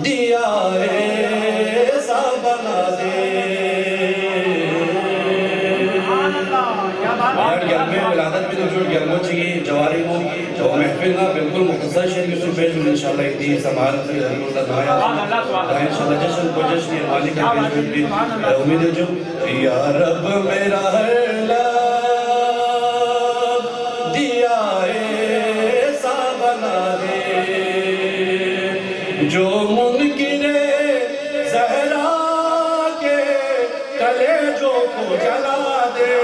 دیا ایسا بنا دے میں ولادت بھی تو جوڑ گیا مجھ چاہیے جواری کو جو محفل نا بالکل مختصر شریف سے پیش میں انشاءاللہ ایک دی سماعت سے حضور اللہ دعایا انشاءاللہ جشن کو جشن یہ مالک ہے پیش میں بھی امید ہے جو یا رب میرا ہر لب دیا ایسا بنا دے جو منکر زہرا کے کلیجوں کو جلا دے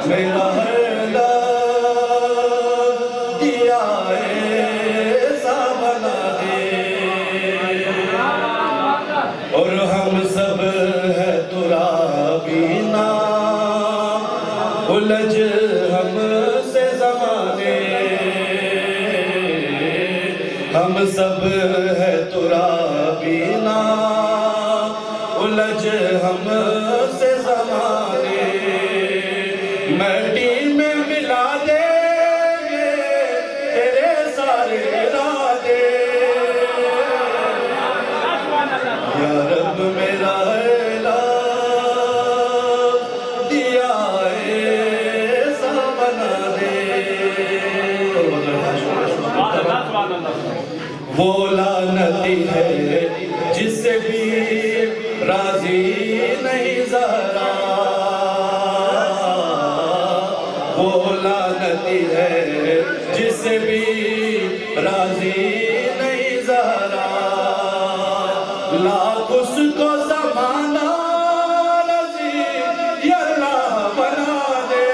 میرا ہر لب دیا ایسا بنا دے اور ہم سب ہے ترابینا الجھ ہم سے زمانے ہم سب ہے ترابینا الجھ ہم سے زمانے مٹی میں ملا دیں گے تیرے سارے ارادے یا رب میرا لب دیا ایسا بنا دے وہ لعنتی ہے جس سے بھی راضی نہیں زہرا وہ لعنتی ہے جس سے بھی راضی نہیں زہرا لاکھ اس کو زمانہ رضی یا اللہ بنا دے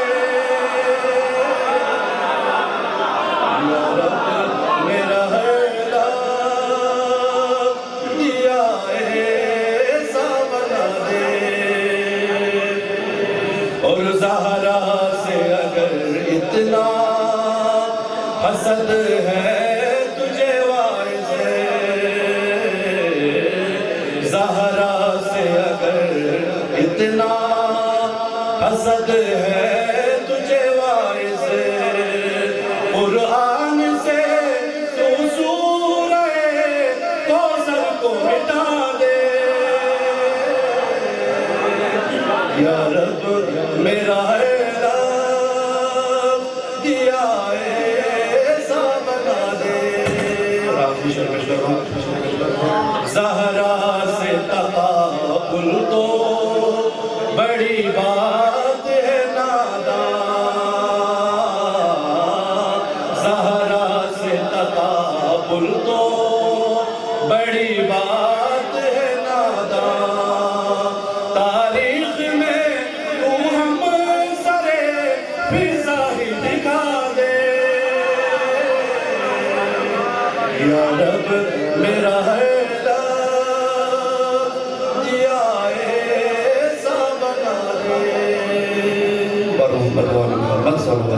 یا رب میرا ہے لب دیا ایسا بنا دے اور زہرا سے اگر اتنا حسد ہے تجھے وائز زہرا سے اگر اتنا حسد ہے تجھے وائز قرآن سے تو سورہ کوثر کو مٹا دے یا رب میرا ہے لب دیا ایسا بنا دے زہرا سے تقابل تو بڑی بات ہے نادان زہرا سے تقابل تو بڑی بات ہے نادان تاریخ میں تو ہم سرے فضا ہی دکھا دے یا رب میرا ہے